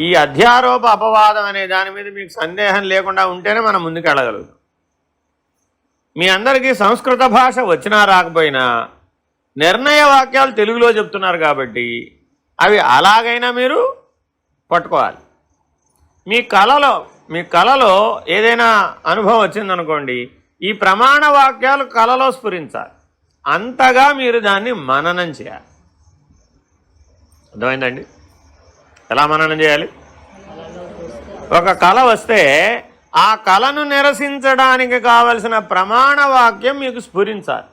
ఈ అధ్యారోప అపవాదం అనే దాని మీద మీకు సందేహం లేకుండా ఉంటేనే మనం ముందుకు వెళ్ళగలుగుతాం. మీ అందరికీ సంస్కృత భాష వచ్చినా రాకపోయినా నిర్ణయ వాక్యాలు తెలుగులో చెప్తున్నారు కాబట్టి అవి అలాగైనా మీరు పట్టుకోవాలి. మీ కళలో ఏదైనా అనుభవం వచ్చిందనుకోండి, ఈ ప్రమాణ వాక్యాలు కళలో స్ఫురించాలి. అంతగా మీరు దాన్ని మననం చేయాలి. అర్థమైందండి? ఎలా మననం చేయాలి? ఒక కళ వస్తే ఆ కళను నిరసించడానికి కావలసిన ప్రమాణ వాక్యం మీకు స్ఫురించాలి.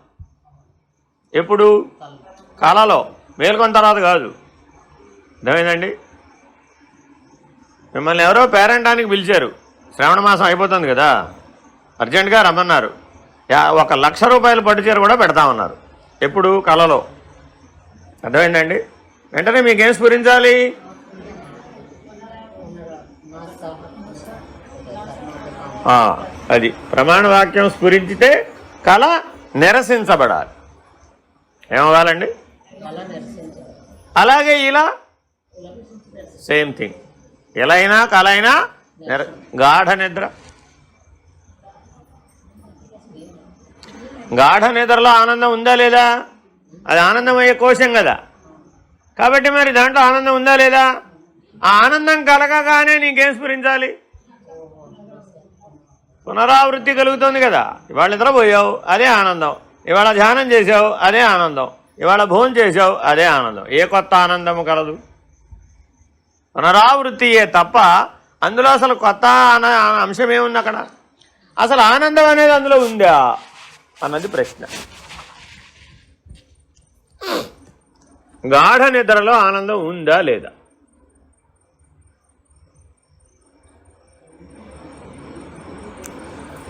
ఎప్పుడు? కళలో, మేల్కొన్న తర్వాత కాదు. అర్థమైందండి? మిమ్మల్ని ఎవరో పేరెంటానికి పిలిచారు, శ్రావణ మాసం అయిపోతుంది కదా, అర్జెంటుగా రమ్మన్నారు. 1,00,000 రూపాయలు పట్టుచీర కూడా పెడతామన్నారు. ఎప్పుడు? కళలో. అర్థమైందండి? వెంటనే మీకేం స్ఫురించాలి? అది ప్రమాణ వాక్యం స్ఫురించితే కళ నిరసించబడాలి. ఏమవ్వాలండి? అలాగే ఇలా సేమ్ థింగ్. ఎలా అయినా కళ అయినా గాఢ నిద్ర. గాఢ నిద్రలో ఆనందం ఉందా లేదా? అది ఆనందమయ్యే కోశం కదా. కాబట్టి మరి దాంట్లో ఆనందం ఉందా లేదా? ఆ ఆనందం కలగగానే నీకేం స్ఫురించాలి? పునరావృత్తి కలుగుతుంది కదా. ఇవాళ నిద్రపోయావు, అదే ఆనందం. ఇవాళ ధ్యానం చేసావు, అదే ఆనందం. ఇవాళ భోజనం చేసావు, అదే ఆనందం. ఏ కొత్త ఆనందము కలదు? పునరావృత్తియే తప్ప అందులో అసలు కొత్త అంశం ఏముంది అక్కడ? అసలు ఆనందం అనేది అందులో ఉందా అన్నది ప్రశ్న. గాఢ నిద్రలో ఆనందం ఉందా లేదా?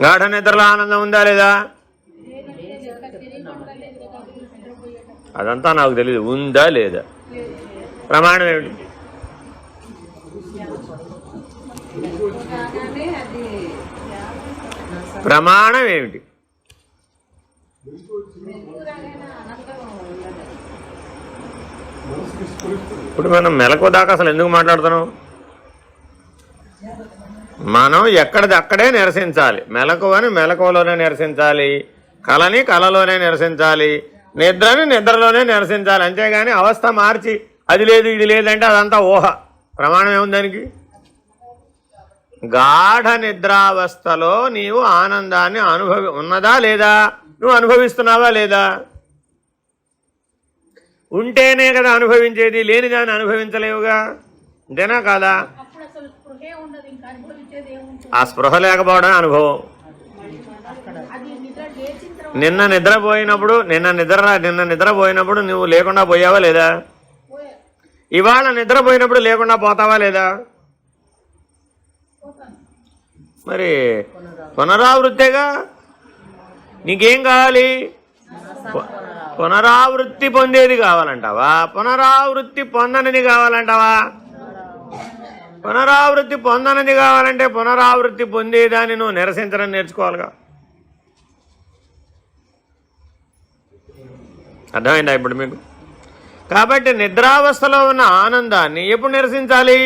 గాఢ నిద్రలో ఆనందం ఉందా లేదా? అదంతా నాకు తెలియదు. ఉందా లేదా? ప్రమాణం ఏమిటి? ప్రమాణం ఏమిటి? ఇప్పుడు మనం మెలకు దాకా అసలు ఎందుకు మాట్లాడుతున్నాం? మనం ఎక్కడిది అక్కడే నిరసించాలి. మెలకువని మెలకువలోనే నిరసించాలి, కళని కళలోనే నిరసించాలి, నిద్రని నిద్రలోనే నిరసించాలి. అంతేగాని అవస్థ మార్చి అది లేదు ఇది లేదంటే అదంతా ఊహ. ప్రమాణం ఏముంది దానికి? గాఢ నిద్రావస్థలో నీవు ఆనందాన్ని ఉన్నదా లేదా? నువ్వు అనుభవిస్తున్నావా లేదా? ఉంటేనే కదా అనుభవించేది, లేని దాన్ని అనుభవించలేవుగా. అంతేనా కాదా? ఆ స్పృహ లేకపోవడం అనుభవం. నిన్న నిద్రపోయినప్పుడు నువ్వు లేకుండా పోయావా లేదా? ఇవాళ నిద్రపోయినప్పుడు లేకుండా పోతావా లేదా? మరి పునరావృత్తేగా. నీకేం కావాలి? పునరావృత్తి పొందేది కావాలంటావా? పునరావృత్తి పొందనిది కావాలంటావా? పునరావృత్తి పొందనిది కావాలంటే పునరావృత్తి పొందేదాన్ని నువ్వు నిరసించడం నేర్చుకోవాలిగా. అర్థమైందా ఇప్పుడు మీకు? కాబట్టి నిద్రావస్థలో ఉన్న ఆనందాన్ని ఎప్పుడు నిరసించాలి?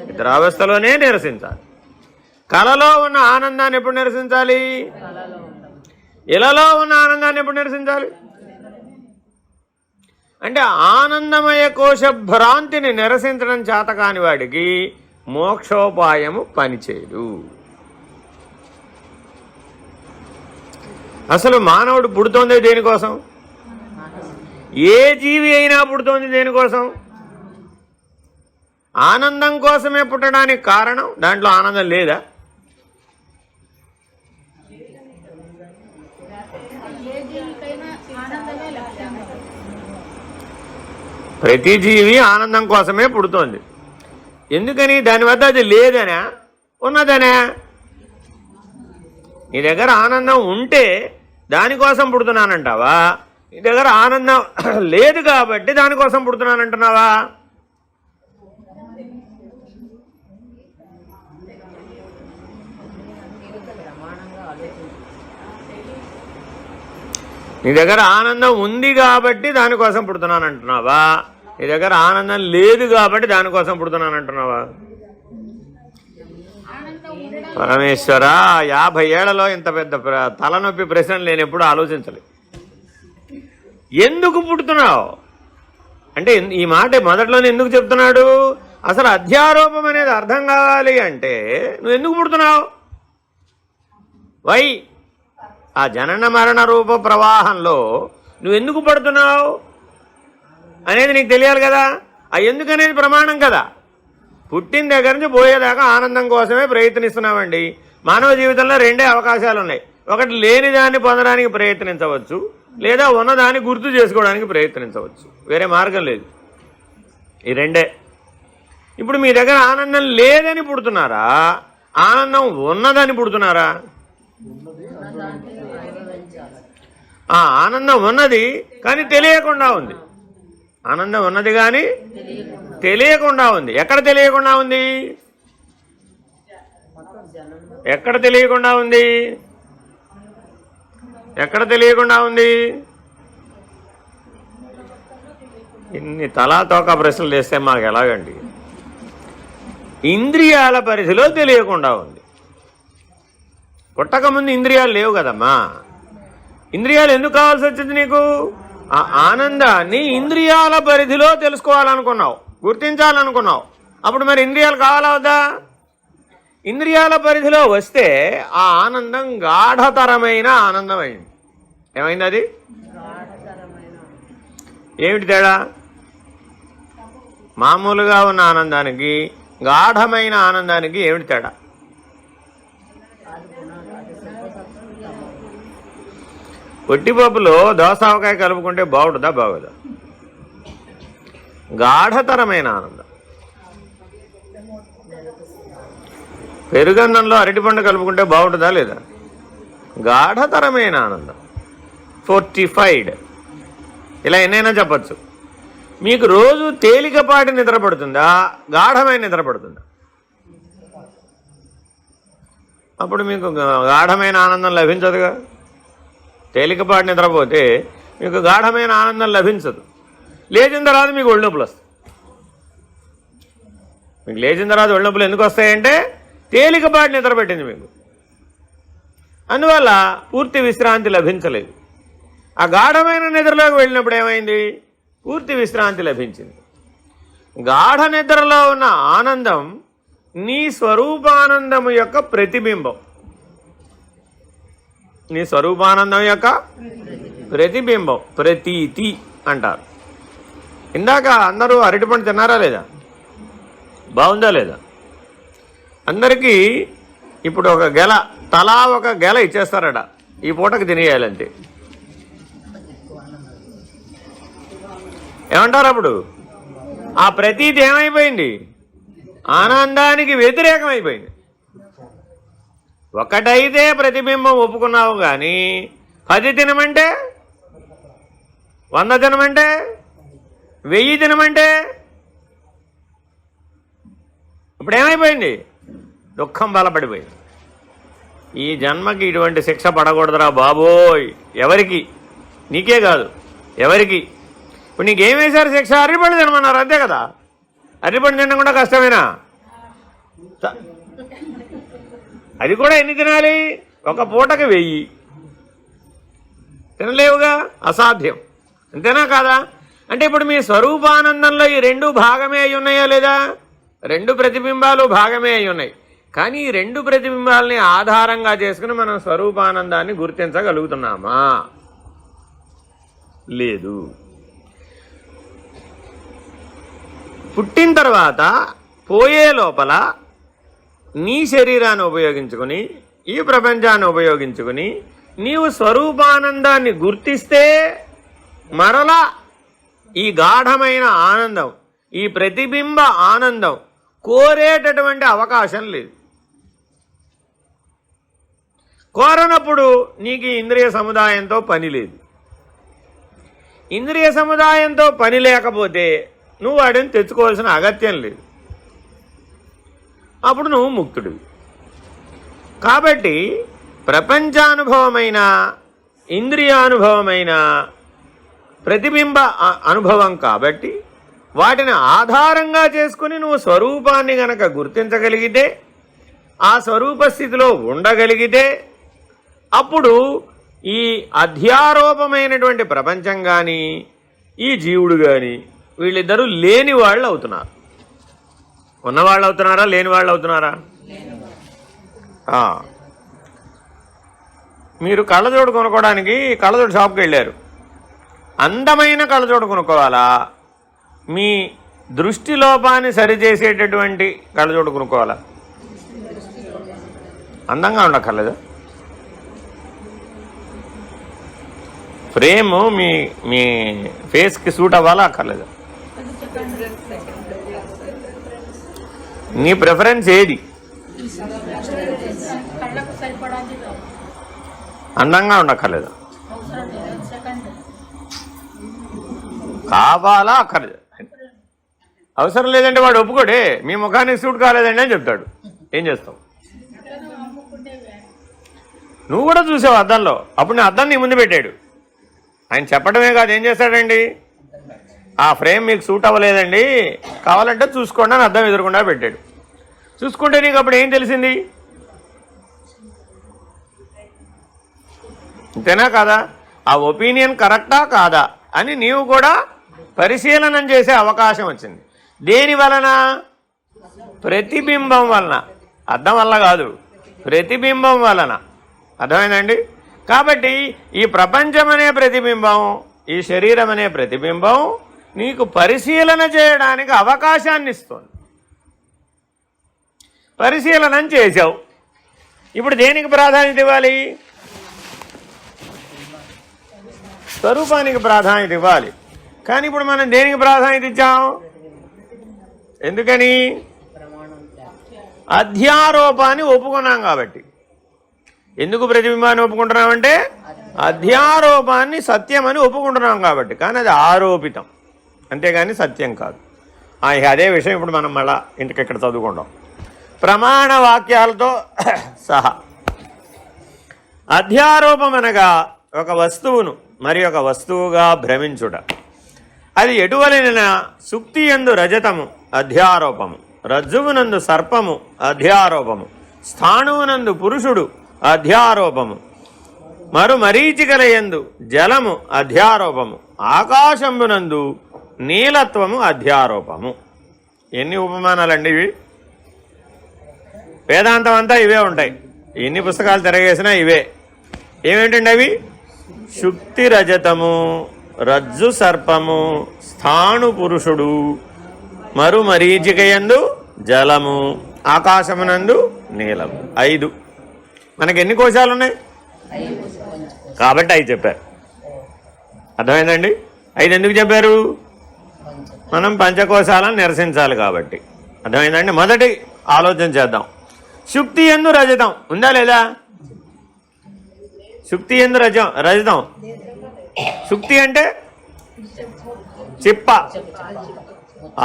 నిద్రావస్థలోనే నిరసించాలి. కళలో ఉన్న ఆనందాన్ని ఎప్పుడు నిరసించాలి? ఇలలో ఉన్న ఆనందాన్ని ఎప్పుడు నిరసించాలి? అంటే ఆనందమయ కోశ భ్రాంతిని నిరసించడం చేత కాని వాడికి మోక్షోపాయము పనిచేయదు. అసలు మానవుడు పుడుతోంది దేనికోసం? ఏ జీవి అయినా పుడుతోంది దేనికోసం? ఆనందం కోసమే పుట్టడానికి కారణం. దాంట్లో ఆనందం లేదా? ప్రతి జీవి ఆనందం కోసమే పుడుతోంది. ఎందుకని? దాని వద్ద అది లేదనా ఉన్నదనా? నీ దగ్గర ఆనందం ఉంటే దానికోసం పుడుతున్నానంటావా? నీ దగ్గర ఆనందం లేదు కాబట్టి దానికోసం పుడుతున్నానంటున్నావా? నీ దగ్గర ఆనందం ఉంది కాబట్టి దానికోసం పుడుతున్నానంటున్నావా? నీ దగ్గర ఆనందం లేదు కాబట్టి దానికోసం పుడుతున్నాను అంటున్నావా? పరమేశ్వర, 50 ఏళ్లలో ఇంత పెద్ద తలనొప్పి ప్రశ్నలు నేను ఎప్పుడు ఆలోచించలేదు. ఎందుకు పుడుతున్నావు అంటే ఈ మాట మొదట్లోనే ఎందుకు చెప్తున్నాడు? అసలు అధ్యారోపం అనేది అర్థం కావాలి అంటే నువ్వు ఎందుకు పుడుతున్నావు? వై ఆ జనన మరణ రూప ప్రవాహంలో నువ్వు ఎందుకు పడుతున్నావు అనేది నీకు తెలియాలి కదా. ఆ ఎందుకనేది ప్రమాణం కదా. పుట్టిన దగ్గర నుంచి పోయేదాకా ఆనందం కోసమే ప్రయత్నిస్తున్నామండి. మానవ జీవితంలో 2 అవకాశాలు ఉన్నాయి. ఒకటి లేని దాన్ని పొందడానికి ప్రయత్నించవచ్చు, లేదా ఉన్నదాన్ని గుర్తు చేసుకోవడానికి ప్రయత్నించవచ్చు. వేరే మార్గం లేదు. ఈ 2. ఇప్పుడు మీ దగ్గర ఆనందం లేదని పుడుతున్నారా, ఆనందం ఉన్నదని పుడుతున్నారా? ఆనందం ఉన్నది కానీ తెలియకుండా ఉంది. ఆనందం ఉన్నది కానీ తెలియకుండా ఉంది. ఎక్కడ తెలియకుండా ఉంది? ఎక్కడ తెలియకుండా ఉంది? ఎక్కడ తెలియకుండా ఉంది? ఇన్ని తలా తోక ప్రశ్నలు చేస్తే మాకు ఎలాగండి? ఇంద్రియాల పరిధిలో తెలియకుండా ఉంది. పుట్టకముందు ఇంద్రియాలు లేవు కదమ్మా. ఇంద్రియాలు ఎందుకు కావాల్సి వచ్చింది నీకు? ఆ ఆనందాన్ని ఇంద్రియాల పరిధిలో తెలుసుకోవాలనుకున్నావు, గుర్తించాలనుకున్నావు. అప్పుడు మరి ఇంద్రియాలు కావాలా వద్దా? ఇంద్రియాల పరిధిలో వస్తే ఆ ఆనందం గాఢతరమైన ఆనందం అయింది. ఏమైంది అది? ఏమిటి తేడా? మామూలుగా ఉన్న ఆనందానికి గాఢమైన ఆనందానికి ఏమిటి తేడా? పొట్టిపప్పులో దోసావకాయ కలుపుకుంటే బాగుంటుందా, బాగోదా? గాఢతరమైన ఆనందం. పెరుగన్నంలో అరటిపండు కలుపుకుంటే బాగుంటుందా లేదా? గాఢతరమైన ఆనందం, ఫోర్టిఫైడ్. ఇలా ఎన్నైనా చెప్పచ్చు. మీకు రోజు తేలికపాటి నిద్ర పడుతుందా, గాఢమైన నిద్ర పడుతుందా? అప్పుడు మీకు గాఢమైన ఆనందం లభించదుగా. తేలికపాటి నిద్రపోతే మీకు గాఢమైన ఆనందం లభించదు. లేచిన తర్వాత మీకు ఒళ్ళొప్పులు వస్తాయి. మీకు లేచిన తర్వాత ఒళ్ళొప్పులు ఎందుకు వస్తాయంటే తేలికపాటి నిద్ర పెట్టింది మీకు. అందువల్ల పూర్తి విశ్రాంతి లభించలేదు. ఆ గాఢమైన నిద్రలోకి వెళ్ళినప్పుడు ఏమైంది? పూర్తి విశ్రాంతి లభించింది. గాఢ నిద్రలో ఉన్న ఆనందం నీ స్వరూపానందము యొక్క ప్రతిబింబం. నీ స్వరూపానందం యొక్క ప్రతిబింబం, ప్రతీతి అంటారు. ఇందాక అందరూ అరటిపండు తిన్నారా లేదా? బాగుందా లేదా? అందరికీ ఇప్పుడు ఒక గెల, తలా ఒక గెల ఇచ్చేస్తారట. ఈ పూటకు తినేయాలంతే. ఏమంటారు అప్పుడు? ఆ ప్రతీతి ఏమైపోయింది? ఆనందానికి వ్యతిరేకమైపోయింది. ఒకటైతే ప్రతిబింబం ఒప్పుకున్నావు కానీ 10 తినమంటే, 100 తినమంటే, 1000 తినమంటే ఇప్పుడు ఏమైపోయింది? దుఃఖం బలపడిపోయింది. ఈ జన్మకి ఇటువంటి శిక్ష పడకూడదురా బాబోయ్. ఎవరికి? నీకే కాదు, ఎవరికి. ఇప్పుడు నీకేం వేశారు శిక్ష? అరటిపండు తినమన్నారు, అంతే కదా. అరటిపండు తినడం కూడా కష్టమేనా? అది కూడా ఎన్ని తినాలి? ఒక పూటకి 1000 తినలేవుగా, అసాధ్యం. అంతేనా కాదా? అంటే ఇప్పుడు మీ స్వరూపానందంలో ఈ 2 భాగమే అయి ఉన్నాయా లేదా? 2 ప్రతిబింబాలు భాగమే అయి ఉన్నాయి. కానీ ఈ 2 ప్రతిబింబాలని ఆధారంగా చేసుకుని మనం స్వరూపానందాన్ని గుర్తించగలుగుతున్నామా? లేదు. పుట్టిన తర్వాత పోయే లోపల నీ శరీరాన్ని ఉపయోగించుకుని, ఈ ప్రపంచాన్ని ఉపయోగించుకుని నీవు స్వరూపానందాన్ని గుర్తిస్తే మరలా ఈ గాఢమైన ఆనందం, ఈ ప్రతిబింబ ఆనందం కోరేటటువంటి అవకాశం లేదు. కోరనప్పుడు నీకు ఇంద్రియ సముదాయంతో పని లేదు. ఇంద్రియ సముదాయంతో పని లేకపోతే నువ్వు వాడిని తెచ్చుకోవాల్సిన అగత్యం లేదు. అప్పుడు నువ్వు ముక్తుడివి. కాబట్టి ప్రపంచానుభవమైన, ఇంద్రియానుభవమైన ప్రతిబింబ అనుభవం కాబట్టి వాటిని ఆధారంగా చేసుకుని నువ్వు స్వరూపాన్ని గనక గుర్తించగలిగితే, ఆ స్వరూప స్థితిలో ఉండగలిగితే, అప్పుడు ఈ అధ్యారోపమైనటువంటి ప్రపంచం కానీ ఈ జీవుడు కానీ వీళ్ళిద్దరూ లేని వాళ్ళు అవుతున్నారు. ఉన్నవాళ్ళు అవుతున్నారా, లేని వాళ్ళు అవుతున్నారా? మీరు కళ్ళజోడు కొనుక్కోవడానికి కళ్ళజోడు షాప్కి వెళ్ళారు. అందమైన కళ్ళజోడు కొనుక్కోవాలా, మీ దృష్టి లోపాన్ని సరిచేసేటటువంటి కళ్ళజోడు కొనుక్కోవాలా? అందంగా ఉండక్కర్లేదు. ఫ్రేమ్ మీ మీ ఫేస్కి సూట్ అవ్వాలా అక్కర్లేదు? నీ ప్రిఫరెన్స్ ఏది? అందంగా ఉండక్కర్లేదు. కావాలా అక్కర్లేదు? అవసరం లేదంటే వాడు ఒప్పుకోడే. మీ ముఖానికి సూట్ కాలేదండి అని చెప్తాడు. ఏం చేస్తావు? నువ్వు కూడా చూసావు అద్దంలో. అప్పుడు నేను అద్దం నీ ముందు పెట్టాడు. ఆయన చెప్పడమే కాదు, ఏం చేస్తాడండి, ఆ ఫ్రేమ్ మీకు సూట్ అవ్వలేదండి, కావాలంటే చూసుకోండి అని అద్దం ఎదురకుండా పెట్టాడు. చూసుకుంటే నీకు అప్పుడు ఏం తెలిసింది? అంతేనా కాదా? ఆ ఒపీనియన్ కరెక్టా కాదా అని నీవు కూడా పరిశీలనం చేసే అవకాశం వచ్చింది. దేని వలన? ప్రతిబింబం వలన. అద్దం వల్ల కాదు, ప్రతిబింబం వలన. అర్థమైందండి? కాబట్టి ఈ ప్రపంచం అనే ప్రతిబింబం, ఈ శరీరం అనే ప్రతిబింబం నీకు పరిశీలన చేయడానికి అవకాశాన్ని ఇస్తుంది. పరిశీలనం చేసావు. ఇప్పుడు దేనికి ప్రాధాన్యత ఇవ్వాలి? స్వరూపానికి ప్రాధాన్యత ఇవ్వాలి. కానీ ఇప్పుడు మనం దేనికి ప్రాధాన్యత ఇచ్చాం? ఎందుకని? అధ్యారోపాన్ని ఒప్పుకున్నాం కాబట్టి. ఎందుకు ప్రతిబింబాన్ని ఒప్పుకుంటున్నామంటే అధ్యారోపాన్ని సత్యమని ఒప్పుకుంటున్నాం కాబట్టి. కానీ అది ఆరోపితం, అంతేగాని సత్యం కాదు. అదే విషయం ఇప్పుడు మనం మళ్ళా ఇంటికి చదువుకుంటాం ప్రమాణ వాక్యాలతో సహా. అధ్యారోపం అనగా ఒక వస్తువును మరి ఒక వస్తువుగా భ్రమించుట. అది ఎటువలైన సుక్తి యందు రజతము అధ్యారోపము, రజ్జువునందు సర్పము అధ్యారోపము, స్థాణువునందు పురుషుడు అధ్యారోపము, మరీచికల యందు జలము అధ్యారోపము, ఆకాశంబునందు నీలత్వము అధ్యారోపము. ఎన్ని ఉపమానాలండి ఇవి? వేదాంతం అంతా ఇవే ఉంటాయి. ఎన్ని పుస్తకాలు తిరగేసినా ఇవే. ఏమేంటండి అవి? శుక్తి రజతము, రజ్జు సర్పము, స్థాణు పురుషుడు, మరీచికయందు జలము, ఆకాశమునందు నీలము. 5. మనకి ఎన్ని కోశాలు ఉన్నాయి? కాబట్టి 5 చెప్పారు. అర్థమైందండి? 5 ఎందుకు చెప్పారు? మనం పంచకోశాలను నిరసించాలి కాబట్టి. అర్థమైందండి? మొదటి ఆలోచన చేద్దాం. శుక్తి యందు రజతం ఉందా లేదా? శుక్తి యందు రజతం. శుక్తి అంటే చిప్ప,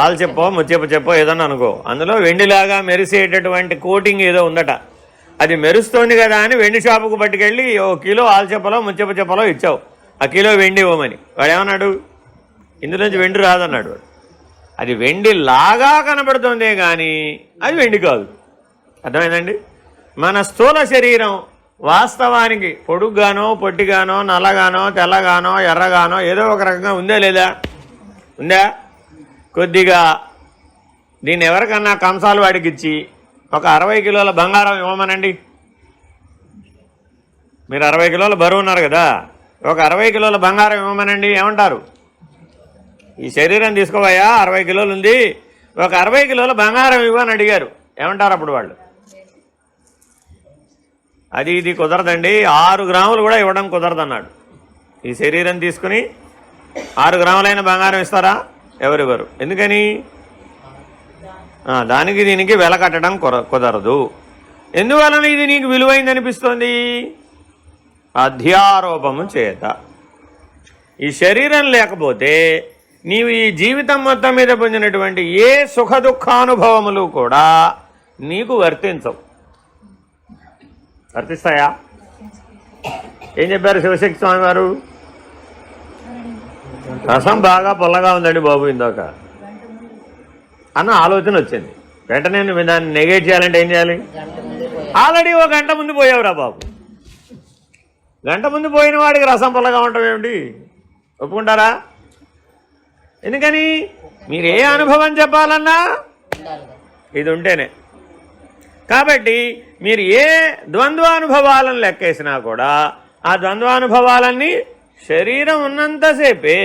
ఆలు చెప్పో ముచ్చెప్ప చెప్పో ఏదన్నా అనుకో. అందులో వెండిలాగా మెరిసేటటువంటి కోటింగ్ ఏదో ఉందట. అది మెరుస్తోంది కదా అని వెండి షాపుకు పట్టుకెళ్ళి 1 కిలో ఆలు చెప్పలో ముచ్చెప్ప చెప్పలో ఇచ్చావు. ఆ కిలో వెండి ఇవ్వమని. వాడు ఏమన్నాడు? ఇందులోంచి వెండి రాదన్నాడు వాడు. అది వెండిలాగా కనబడుతుందే కానీ అది వెండి కాదు. అర్థమైందండి? మన స్థూల శరీరం వాస్తవానికి పొడుగ్గానో పొట్టిగానో నల్లగానో తెల్లగానో ఎర్రగానో ఏదో ఒక రకంగా ఉందా లేదా? ఉందా? కొద్దిగా దీన్ని ఎవరికన్నా కంసాలు వాడికి ఇచ్చి ఒక 60 కిలోల బంగారం ఇవ్వమనండి. మీరు 60 కిలోల బరువు ఉన్నారు కదా, ఒక 60 కిలోల బంగారం ఇవ్వమనండి. ఏమంటారు? ఈ శరీరం తీసుకోవయ్యా, 60 కిలోలు ఉంది, ఒక 60 కిలోల బంగారం ఇవ్వని అడిగారు. ఏమంటారు అప్పుడు వాళ్ళు? ఇది కుదరదండి, 6 గ్రాములు కూడా ఇవ్వడం కుదరదన్నాడు. ఈ శరీరం తీసుకుని 6 గ్రాములైన బంగారం ఇస్తారా? ఎవరెవరు? ఎందుకని? దానికి దీనికి వెల కట్టడం కుదరదు. ఎందువలన ఇది నీకు విలువైంది అనిపిస్తోంది? అధ్యారోపము చేత. ఈ శరీరం లేకపోతే నీవు ఈ జీవితం మొత్తం మీద పొందినటువంటి ఏ సుఖ దుఃఖానుభవములు కూడా నీకు వర్తించవు. వర్తిస్తాయా? ఏం చెప్పారు శివశక్తి స్వామి వారు? రసం బాగా పుల్లగా ఉందండి బాబు ఇందాక. అన్న ఆలోచన వచ్చింది. వెంటనే నువ్వు దాన్ని నెగేట్ చేయాలంటే ఏం చేయాలి? ఆల్రెడీ ఒక గంట ముందు పోయావురా బాబు. గంట ముందు పోయిన వాడికి రసం పుల్లగా ఉండటం ఏమిటి? ఒప్పుకుంటారా? ఎందుకని మీరు ఏ అనుభవం చెప్పాలన్నా ఇది ఉంటేనే. కాబట్టి మీరు ఏ ద్వంద్వానుభవాలను లెక్కేసినా కూడా ఆ ద్వంద్వానుభవాలన్నీ శరీరం ఉన్నంతసేపే.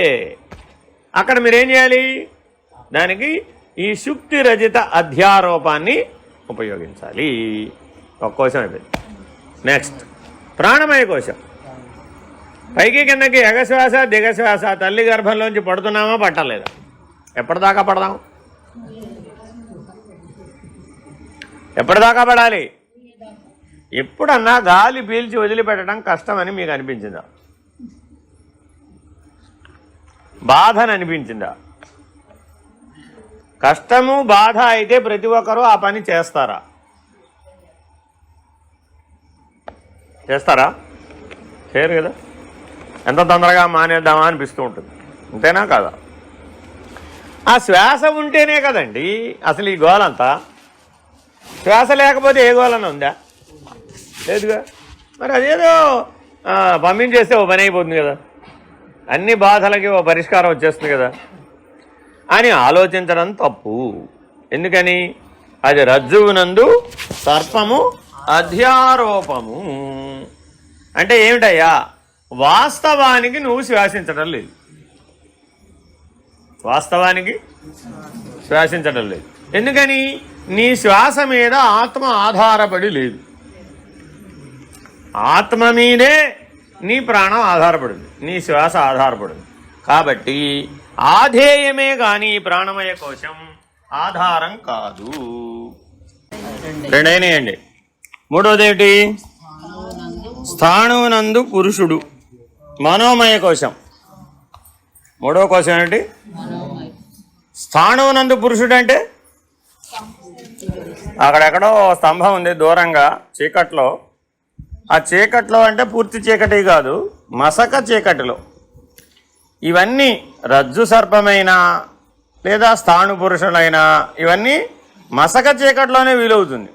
అక్కడ మీరేం చేయాలి? దానికి ఈ శుక్తి రజిత అధ్యారోపాన్ని ఉపయోగించాలి. ఒక కోశం అయిపోయింది. నెక్స్ట్ ప్రాణమయ కోశం. పైకి కిందకి ఎగశ్వాస దిగశ్వాస తల్లి గర్భంలోంచి పడుతున్నామా పట్టలేదా? ఎప్పటిదాకా పడదాం? ఎప్పటిదాకా పడాలి? ఎప్పుడన్నా గాలి పీల్చి వదిలిపెట్టడం కష్టమని మీకు అనిపించిందా? బాధని అనిపించిందా? కష్టము బాధ అయితే ప్రతి ఒక్కరూ ఆ పని చేస్తారా? చేస్తారా? చేయరు కదా. ఎంత తొందరగా మానేద్దామా అనిపిస్తూ ఉంటుంది. అంతేనా కాదా? ఆ శ్వాస ఉంటేనే కదండి అసలు ఈ గోలంతా. శ్వాస లేకపోతే ఏ గోలన ఉందా? లేదుగా. మరి అదేదో పంపించేస్తే ఓ పని అయిపోతుంది కదా, అన్ని బాధలకి ఓ పరిష్కారం వచ్చేస్తుంది కదా అని ఆలోచించడం తప్పు. ఎందుకని? అది రజ్జువునందు సర్పము అధ్యారోపము. అంటే ఏమిటయ్యా? వాస్తవానికి నువ్వు శ్వాసించడం లేదు. వాస్తవానికి శ్వాసించడం లేదు. ఎందుకని? నీ శ్వాస మీద ఆత్మ ఆధారపడి లేదు. ఆత్మ మీదే నీ ప్రాణం ఆధారపడింది, నీ శ్వాస ఆధారపడింది. కాబట్టి ఆధేయమే కానీ ప్రాణమయ కోశం ఆధారం కాదు. రెండైనాయండి. మూడోదేమిటి? స్థాణువునందు పురుషుడు మనోమయ కోశం. మూడో కోశం ఏంటి? స్థాణువునందు పురుషుడు అంటే అక్కడెక్కడో స్తంభం ఉంది దూరంగా చీకట్లో. ఆ చీకట్లో అంటే పూర్తి చీకటి కాదు, మసక చీకటిలో. ఇవన్నీ రజ్జు సర్పమైనా లేదా స్థాణు పురుషులైనా ఇవన్నీ మసక చీకట్లోనే వీలవుతుంది.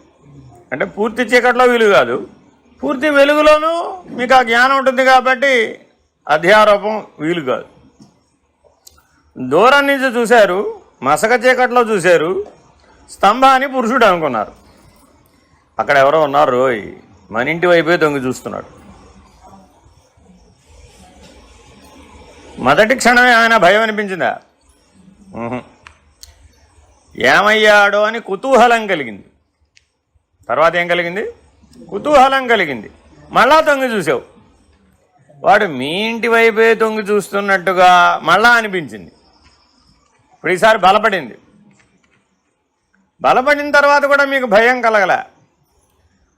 అంటే పూర్తి చీకట్లో వీలు కాదు, పూర్తి వెలుగులోనూ మీకు ఆ జ్ఞానం ఉంటుంది కాబట్టి అధ్యారోపం వీలు కాదు. దూరం నుంచి చూశారు, మసక చీకట్లో చూశారు, స్తంభాన్ని పురుషుడు అనుకున్నారు. అక్కడ ఎవరో ఉన్నారు, రోయ్ మన ఇంటి వైపే దొంగి చూస్తున్నాడు. మొదటి క్షణమే ఆయన భయం అనిపించిందా? ఏమయ్యాడో అని కుతూహలం కలిగింది. తర్వాత ఏం కలిగింది? కుతూహలం కలిగింది. మళ్ళా తొంగి చూసావు, వాడు మీ ఇంటి వైపే తొంగి చూస్తున్నట్టుగా మళ్ళా అనిపించింది. ఇప్పుడు ఈసారి బలపడింది. బలపడిన తర్వాత కూడా మీకు భయం కలగలే.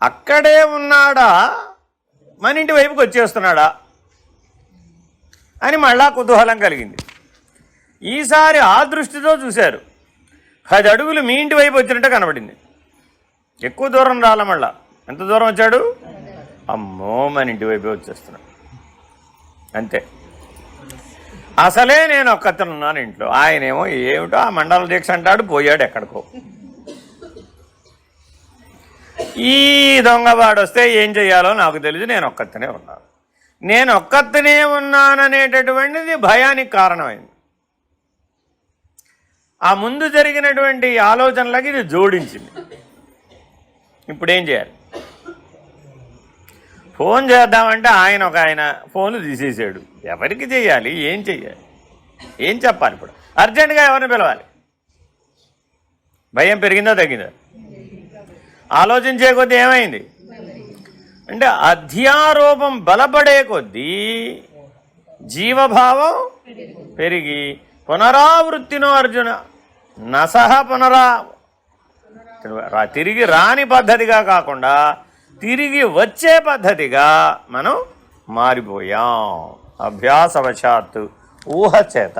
అక్కడే ఉన్నాడా, మన ఇంటి వైపుకి వచ్చేస్తున్నాడా అని మళ్ళా కుతూహలం కలిగింది. ఈసారి ఆ దృష్టితో చూశారు. 10 అడుగులు మీ ఇంటి వైపు వచ్చినట్టు కనబడింది. ఎక్కువ దూరం రాల. మళ్ళా ఎంత దూరం వచ్చాడు? అమ్మో మన ఇంటి వైపే వచ్చేస్తున్నాడు. అంతే. అసలే నేను ఒక్కతను ఉన్నాను ఇంట్లో, ఆయనేమో ఏమిటో ఆ మండల దీక్ష అంటాడు, పోయాడు ఎక్కడికో. ఈ దొంగవాడు వస్తే ఏం చెయ్యాలో నాకు తెలియదు, నేను ఒక్కతనే ఉన్నాను. నేను ఒక్కతనే ఉన్నాననేటటువంటిది భయానికి కారణమైంది. ఆ ముందు జరిగినటువంటి ఆలోచనలకి ఇది జోడించింది. ఇప్పుడు ఏం చేయాలి? ఫోన్ చేద్దామంటే ఆయన ఫోన్ తీసేసాడు. ఎవరికి చేయాలి? ఏం చెయ్యాలి? ఏం చెప్పాలి? ఇప్పుడు అర్జెంటుగా ఎవరిని పిలవాలి? భయం పెరిగిందా తగ్గిందా? ఆలోచించే కొద్దీ ఏమైంది అంటే అధ్యారోపం బలపడే కొద్దీ జీవభావం పెరిగి పునరావృత్తినో అర్జున నసహ తిరిగి రాని పద్ధతిగా కాకుండా తిరిగి వచ్చే పద్ధతిగా మనం మారిపోయాం అభ్యాసవశాత్తు, ఊహ చేత.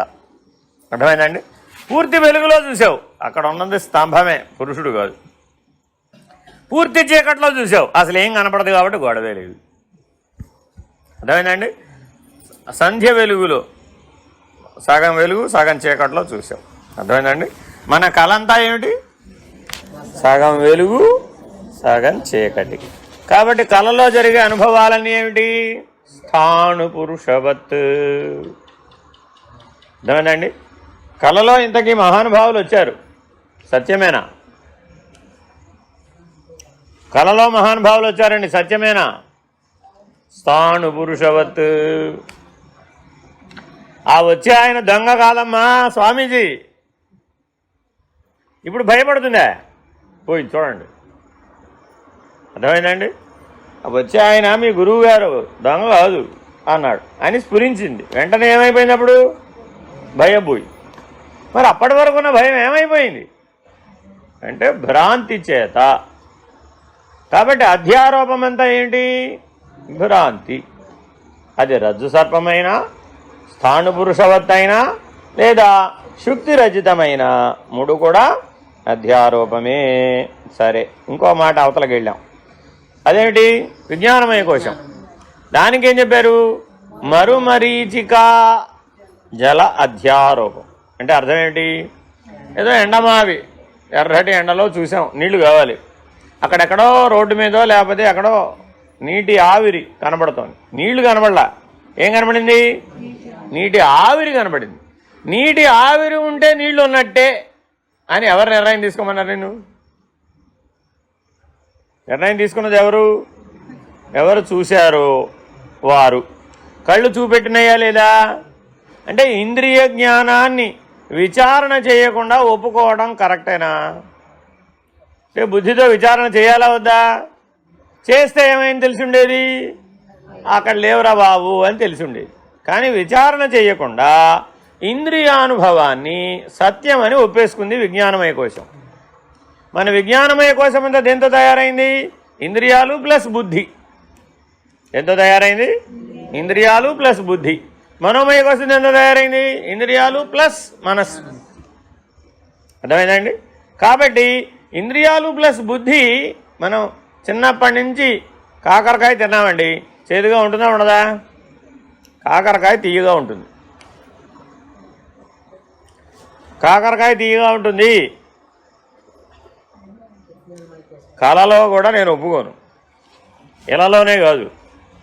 అర్థమైందండి? పూర్తి వెలుగులో చూసావు, అక్కడ ఉన్నది స్తంభమే, పురుషుడు కాదు. పూర్తి చీకట్లో చూసావు, అసలు ఏం కనపడదు కాబట్టి గొడవే లేదు. అర్థమైందండి? సంధ్య వెలుగులో సగం వెలుగు సగం చీకట్లో చూసావు. అర్థమైందండి? మన కళ అంతా ఏమిటి? సగం వెలుగు సగం చీకటి. కాబట్టి కళలో జరిగే అనుభవాలన్నీ ఏమిటి? స్థాణు పురుషవత్. అర్థమైందండి? కళలో ఇంతకీ మహానుభావులు వచ్చారు, సత్యమేనా? కళలో మహానుభావులు వచ్చారండి, సత్యమేనా? స్థాణు పురుషవత్. ఆ వచ్చే ఆయన దొంగ కాదమ్మా స్వామీజీ. ఇప్పుడు భయపడుతుందా? పోయి చూడండి, అర్థమైందండి? వచ్చే ఆయన మీ గురువు గారు దొంగ కాదు అన్నాడు అని స్ఫురించింది. వెంటనే ఏమైపోయింది? అప్పుడు భయం పోయి. మరి అప్పటి వరకు ఉన్న భయం ఏమైపోయింది అంటే భ్రాంతి చేత. కాబట్టి అధ్యారోపం అంతా ఏంటి? భ్రాంతి. అది రజ్జు సర్పమైనా, స్థాణు పురుషవత్ అయినా, లేదా శుక్తి రచితమైన మూడు కూడా అధ్యారోపమే. సరే, ఇంకో మాట అవతలకి వెళ్ళాం. అదేమిటి? విజ్ఞానమయ కోశం. దానికి ఏం చెప్పారు? మరుమరీచిక జల అధ్యారోపం. అంటే అర్థం ఏంటి? ఏదో ఎండమావి, ఎర్రటి ఎండలో చూసాం, నీళ్లు కావాలి. అక్కడెక్కడో రోడ్డు మీదో లేకపోతే ఎక్కడో నీటి ఆవిరి కనబడుతోంది. నీళ్లు కనబడలా. ఏం కనబడింది? నీటి ఆవిరి కనబడింది. నీటి ఆవిరి ఉంటే నీళ్లు ఉన్నట్టే అని ఎవరు నిర్ణయం తీసుకోమన్నారు? నేను నిర్ణయం తీసుకున్నది ఎవరు? ఎవరు చూశారో వారు. కళ్ళు చూపెట్టినయ్యా లేదా? అంటే ఇంద్రియ జ్ఞానాన్ని విచారణ చేయకుండా ఒప్పుకోవడం కరెక్టేనా? అంటే బుద్ధితో విచారణ చేయాలా వద్దా? చేస్తే ఏమైంది తెలిసి ఉండేది? అక్కడ లేవురా బాబు అని తెలిసి ఉండేది. కానీ విచారణ చేయకుండా ఇంద్రియానుభవాన్ని సత్యమని ఒప్పేసుకుంది విజ్ఞానమయ కోశం. మన విజ్ఞానమయ కోశం అంతా దేంతో తయారైంది? ఇంద్రియాలు ప్లస్ బుద్ధి. ఎంతో తయారైంది? ఇంద్రియాలు ప్లస్ బుద్ధి. మనోమయ కోశం ఎంత తయారైంది? ఇంద్రియాలు ప్లస్ మనస్సు. అర్థమైందండి? కాబట్టి ఇంద్రియాలు ప్లస్ బుద్ధి. మనం చిన్నప్పటి నుంచి కాకరకాయ తిన్నామండి, చేదుగా ఉంటుందా ఉండదా? కాకరకాయ తీయగా ఉంటుంది. కాకరకాయ తీయగా ఉంటుంది. కళలో కూడా నేను ఒప్పుకోను, ఇలాలోనే కాదు,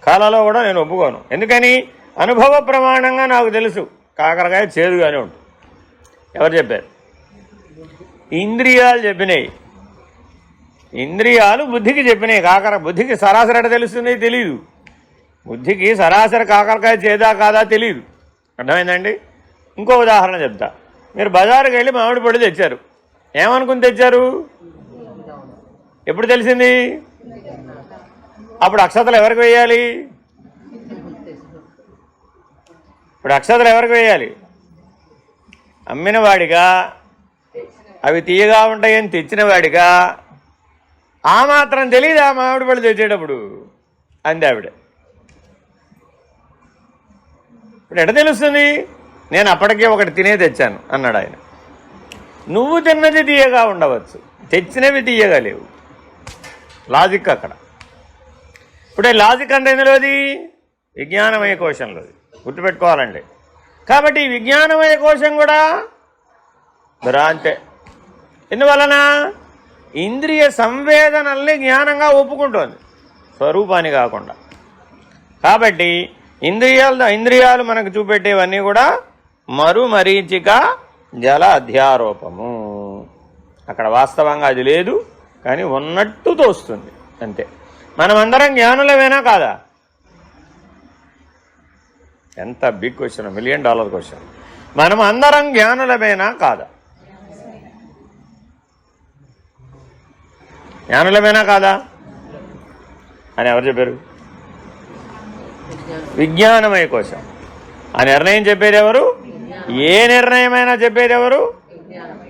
కళలో కూడా నేను ఒప్పుకోను. ఎందుకని? అనుభవ ప్రమాణంగా నాకు తెలుసు కాకరకాయ చేదుగానే ఉంటుంది. ఎవరు చెప్పారు? ఇంద్రియాలు చెప్పినాయి. ఇంద్రియాలు బుద్ధికి చెప్పినాయి. బుద్ధికి సరాసరి ఎట తెలుస్తుంది? తెలీదు. బుద్ధికి సరాసరి కాకరకాయ చేదా కాదా తెలీదు. అర్థమైందండి? ఇంకో ఉదాహరణ చెప్తా. మీరు బజారుకి వెళ్ళి మామిడి పళ్ళు తెచ్చారు. ఏమనుకుని తెచ్చారు? ఎప్పుడు తెలిసింది? అప్పుడు అక్షతలు ఎవరికి వేయాలి? ఇప్పుడు అక్షతలు ఎవరికి వేయాలి? అమ్మిన వాడిగా, అవి తీయగా ఉంటాయని తెచ్చిన వాడిగా. ఆ మాత్రం తెలియదు ఆ మామిడి పళ్ళు తెచ్చేటప్పుడు అంది ఆవిడ. ఇప్పుడు ఎట తెలుస్తుంది? నేను అప్పటికే ఒకటి తినే తెచ్చాను అన్నాడు ఆయన. నువ్వు తిన్నది తీయగా ఉండవచ్చు, తెచ్చినవి తీయగా లేవు. లాజిక్ అక్కడ. ఇప్పుడు లాజిక్ అంటే ఎందులోది? విజ్ఞానమయ కోశంలోది. గుర్తుపెట్టుకోవాలండి. కాబట్టి ఈ విజ్ఞానమయ కోశం కూడా భ్రాంతే. ఎందువలన? ఇంద్రియ సంవేదనల్ని జ్ఞానంగా ఒప్పుకుంటోంది, స్వరూపాన్ని కాకుండా. కాబట్టి ఇంద్రియాలు మనకు చూపెట్టేవన్నీ కూడా మరుమరీచిక జల అధ్యారోపము. అక్కడ వాస్తవంగా అది లేదు, కానీ ఉన్నట్టు తోస్తుంది అంతే. మనమందరం జ్ఞానులమేనా కాదా? ఎంత బిగ్ క్వశ్చన్, $1 మిలియన్ క్వశ్చన్. మనం అందరం జ్ఞానులమేనా కాదా? జ్ఞానులమేనా కాదా అని ఎవరు చెప్పారు? విజ్ఞానమయ కోశం. ఆ నిర్ణయం చెప్పేది ఎవరు? ఏ నిర్ణయమైనా చెప్పేది ఎవరు?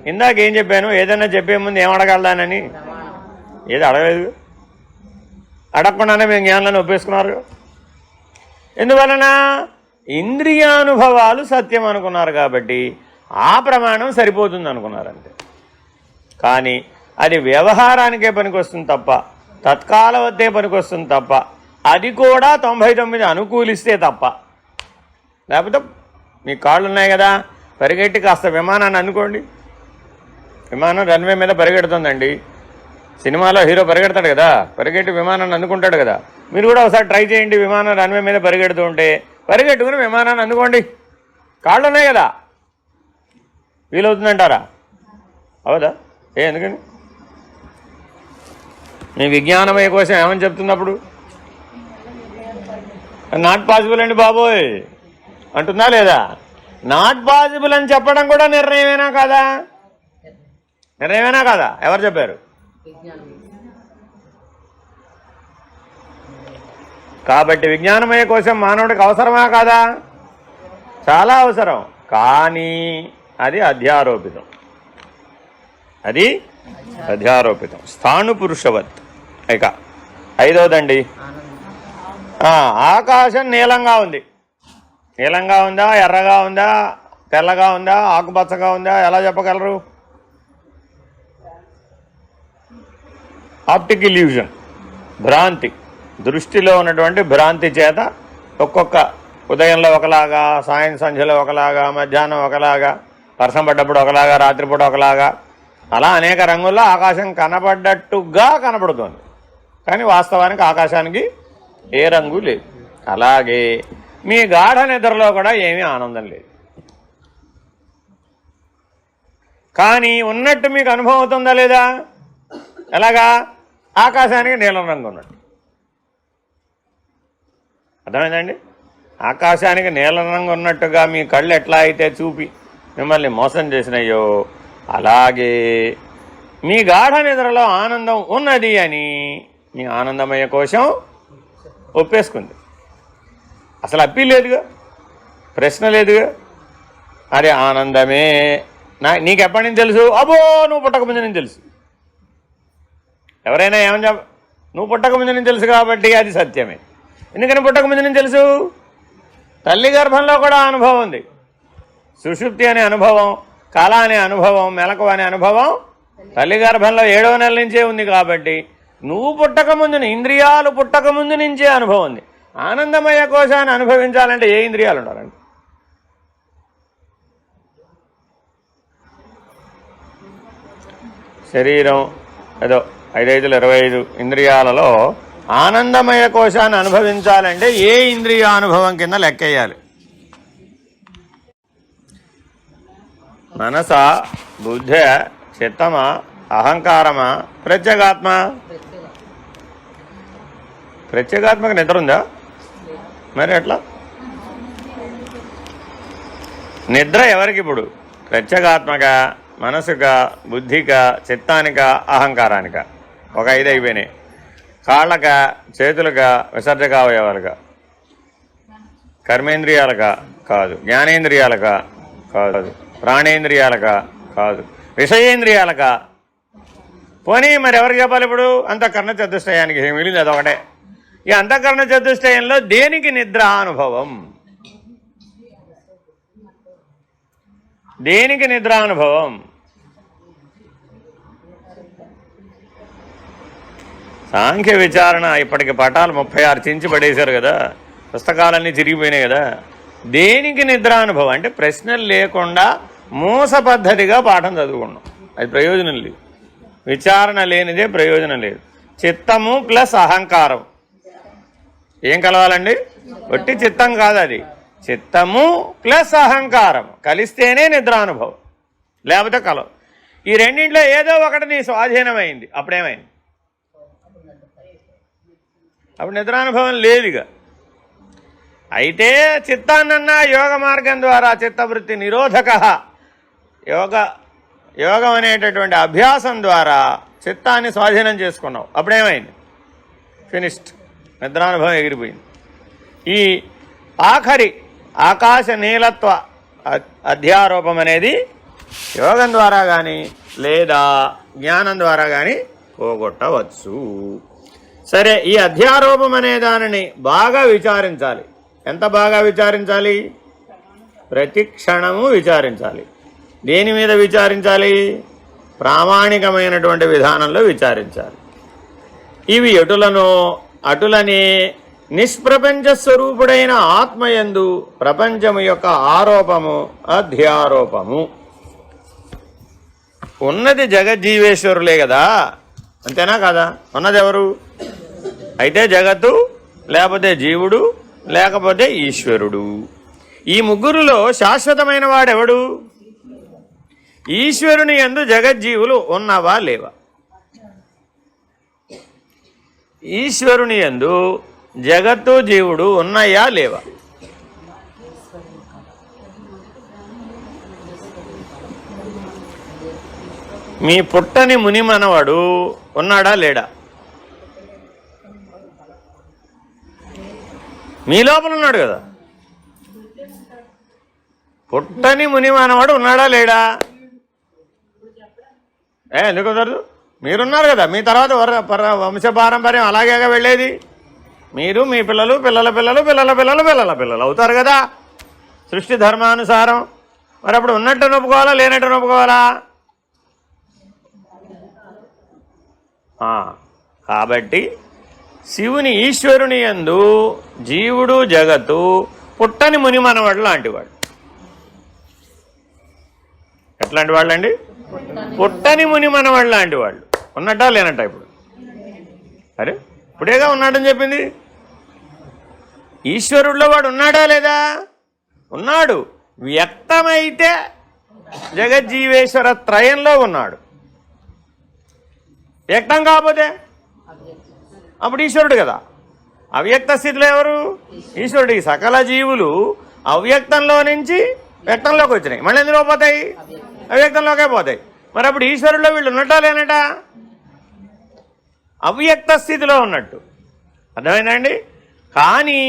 ఇందాక ఏం చెప్పాను? ఏదైనా చెప్పే ముందు ఏం అడగలదానని. ఏది అడగలేదు. అడగకుండానే మేము జ్ఞానాలను ఒప్పేసుకున్నారు. ఎందువలన? ఇంద్రియానుభవాలు సత్యం అనుకున్నారు కాబట్టి ఆ ప్రమాణం సరిపోతుంది అనుకున్నారు అంతే. కానీ అది వ్యవహారానికే పనికొస్తుంది తప్ప, తత్కాలవత్తే పనికొస్తుంది తప్ప, అది కూడా 99 అనుకూలిస్తే తప్ప. లేకపోతే మీ కాళ్ళు ఉన్నాయి కదా, పరిగెట్టి కాస్త విమానాన్ని అనుకోండి, విమానం రన్వే మీద పరిగెడుతుందండి. సినిమాలో హీరో పరిగెడతాడు కదా, పరిగెట్టి విమానాన్ని అందుకుంటాడు కదా. మీరు కూడా ఒకసారి ట్రై చేయండి. విమానం రన్వే మీద పరిగెడుతూ ఉంటే పరిగెట్టుకుని విమానాన్ని అందుకోండి. కాళ్ళు ఉన్నాయి కదా, వీలవుతుందంటారా? అవదా? ఎందుకని? మీ విజ్ఞానమయ కోసం ఏమని చెప్తున్నప్పుడు నాట్ పాసిబుల్ అండి బాబోయ్ అంటుందా లేదా? నాట్ పాసిబుల్ అని చెప్పడం కూడా నిర్ణయమేనా కాదా? నిర్ణయమేనా కాదా? ఎవరు చెప్పారు? కాబట్టి విజ్ఞానమయ కోసం మానవుడికి అవసరమా కాదా? చాలా అవసరం. కానీ అది అధ్యారోపితం. అది అధ్యారోపితం. స్థాణు పురుషవత్. ఇక 5వదండి, ఆకాశం నీలంగా ఉంది. నీలంగా ఉందా, ఎర్రగా ఉందా, తెల్లగా ఉందా, ఆకుపచ్చగా ఉందా? ఎలా చెప్పగలరు? ఆప్టిక్ ఇల్యూజన్, భ్రాంతి, దృష్టిలో ఉన్నటువంటి భ్రాంతి చేత ఒక్కొక్క ఉదయంలో ఒకలాగా, సాయం సంధ్యలో ఒకలాగా, మధ్యాహ్నం ఒకలాగా, వర్షం పడ్డప్పుడు ఒకలాగా, రాత్రిపూట ఒకలాగా, అలా అనేక రంగుల్లో ఆకాశం కనపడ్డట్టుగా కనపడుతుంది. కానీ వాస్తవానికి ఆకాశానికి ఏ రంగు లేదు. అలాగే మీ గాఢ నిద్రలో కూడా ఏమీ ఆనందం లేదు. కానీ ఉన్నట్టు మీకు అనుభవం అవుతుందా లేదా? ఎలాగా? ఆకాశానికి నీలం రంగు ఉన్నట్టు. అర్థమైందండి? ఆకాశానికి నీలం రంగు ఉన్నట్టుగా మీ కళ్ళు ఎట్లా అయితే చూపి మిమ్మల్ని మోసం చేసినాయో, అలాగే మీ గాఢ నిద్రలో ఆనందం ఉన్నది అని మీ ఆనందమయ కోశం ఒప్పేసుకుంది. అసలు అప్పీల్ లేదుగా, ప్రశ్న లేదుగా. అరే ఆనందమే నీకు ఎప్పటి నుంచి తెలుసు? అబ్బో నువ్వు పుట్టకముందు నుంచి తెలుసు. ఎవరైనా ఏమని నువ్వు పుట్టకముందు నుంచి తెలుసు కాబట్టి అది సత్యమే. ఎందుకని పుట్టకముందు నుంచి తెలుసు? తల్లి గర్భంలో కూడా అనుభవం ఉంది. సుషుప్తి అనే అనుభవం, కళ అనే అనుభవం, మెలకువ అనే అనుభవం తల్లి గర్భంలో 7వ నెల నుంచే ఉంది. కాబట్టి నువ్వు పుట్టకముందు, ఇంద్రియాలు పుట్టకముందు నుంచే అనుభవం ఉంది. ఆనందమయ కోశాన్ని అనుభవించాలంటే ఏ ఇంద్రియాలు ఉండాలండి? శరీరం ఏదో 5×5 ఇంద్రియాలలో ఆనందమయ కోశాన్ని అనుభవించాలంటే ఏ ఇంద్రియానుభవం కింద లెక్కేయాలి? మనస, బుద్ధ, చిత్తమా, అహంకారమా, ప్రత్యేగాత్మ? ప్రత్యేగాత్మకు నిద్ర ఉందా? మరి ఎట్లా? నిద్ర ఎవరికి? ఇప్పుడు ప్రత్యేగాత్మక, మనసుక, బుద్ధిక, చిత్తానిక, అహంకారానిక? ఒక 5 అయిపోయినాయి. కాళ్ళక, చేతులక, విసర్జక అవయవాలుగా, కర్మేంద్రియాలక కాదు, జ్ఞానేంద్రియాలక కాదు, ప్రాణేంద్రియాలక కాదు, విషయేంద్రియాలక. పోనీ మరి ఎవరికి చెప్పాలి ఇప్పుడు? అంతఃకరణ చతుష్టయానికి మిగిలింది అదొకటే. ఈ అంతఃకరణ చతుష్టయంలో దేనికి నిద్ర అనుభవం? దేనికి నిద్రానుభవం? సాంఖ్య విచారణ ఇప్పటికి పటాలు 36 చించి పడేశారు కదా, పుస్తకాలన్నీ చిరిగిపోయినాయి కదా. దేనికి నిద్రానుభవం అంటే ప్రశ్నలు లేకుండా మూస పద్ధతిగా పాఠం చదువుకున్నాం. అది ప్రయోజనం లేదు. విచారణ లేనిదే ప్రయోజనం లేదు. చిత్తము ప్లస్ అహంకారం ఏం కలవాలండి? ఒట్టి చిత్తం కాదు, అది చిత్తము ప్లస్ అహంకారం కలిస్తేనే నిద్రానుభవం, లేకపోతే కలవు. ఈ రెండింటిలో ఏదో ఒకటి నీ స్వాధీనమైంది, అప్పుడేమైంది? అప్పుడు నిద్రానుభవం లేదుగా. అయితే చిత్తాన్నన్నా యోగ మార్గం ద్వారా చిత్తవృత్తి నిరోధక యోగం అనేటటువంటి అభ్యాసం ద్వారా చిత్తాన్ని స్వాధీనం చేసుకున్నావు, అప్పుడేమైంది? ఫినిష్డ్. నిద్రానుభవం ఎగిరిపోయింది. ఈ ఆఖరి ఆకాశ నీలత్వ అధ్యారోపం అనేది యోగం ద్వారా కానీ లేదా జ్ఞానం ద్వారా కానీ పోగొట్టవచ్చు. సరే, ఈ అధ్యారోపం అనే దానిని బాగా విచారించాలి. ఎంత బాగా విచారించాలి? ప్రతి క్షణము విచారించాలి. దేని మీద విచారించాలి? ప్రామాణికమైనటువంటి విధానంలో విచారించాలి. ఇవి ఎటులను అటులనే నిష్ప్రపంచ స్వరూపుడైన ఆత్మయందు ప్రపంచము యొక్క ఆరోపము, అధ్యారోపము. ఉన్నది జగజ్జీవేశ్వరులే కదా, అంతేనా కదా? ఉన్నది ఎవరు? అయితే జగత్తు, లేకపోతే జీవుడు, లేకపోతే ఈశ్వరుడు. ఈ ముగ్గురులో శాశ్వతమైన వాడెవడు? ఈశ్వరుని యందు జగజ్జీవులు ఉన్నవా లేవా? ఈశ్వరుని యందు జగత్తు జీవుడు ఉన్నాయా లేవా? మీ పుట్టని ముని మనవాడు ఉన్నాడా లేడా? మీ లోపల ఉన్నాడు కదా. పుట్టని ముని మనవాడు ఉన్నాడా లేడా? ఎందుకు కుదరదు? మీరున్నారు కదా, మీ తర్వాత వంశపారంపర్యం అలాగే వెళ్ళేది. మీరు, మీ పిల్లలు, పిల్లల పిల్లలు, పిల్లల పిల్లలు, పిల్లల పిల్లలు అవుతారు కదా సృష్టి ధర్మానుసారం. మరి అప్పుడు ఉన్నట్టు నొప్పుకోవాలా, లేనట్టు నొప్పుకోవాలా? కాబట్టి శివుని, ఈశ్వరుని యందు జీవుడు, జగత్తు పుట్టని ముని మనవాడు లాంటివాడు. ఎట్లాంటి వాళ్ళండి? పుట్టని ముని మనవాడు లాంటి వాళ్ళు. ఉన్నట్టా లేనట్టా? ఇప్పుడు అరే ఇప్పుడేగా ఉన్నాడని చెప్పింది. ఈశ్వరుడిలో వాడు ఉన్నాడా లేదా? ఉన్నాడు. వ్యక్తమైతే జగజ్జీవేశ్వర త్రయంలో ఉన్నాడు. వ్యక్తం కాకపోతే అప్పుడు ఈశ్వరుడు కదా. అవ్యక్త స్థితిలో ఎవరు? ఈశ్వరుడు. సకల జీవులు అవ్యక్తంలో నుంచి వ్యక్తంలోకి వచ్చినాయి, మళ్ళీ ఎందులో పోతాయి? అవ్యక్తంలోకే పోతాయి. మరి అప్పుడు ఈశ్వరుడిలో వీళ్ళు ఉన్నట్టా లేనట్టా? అవ్యక్త స్థితిలో ఉన్నట్టు. అర్థమైందండి? కానీ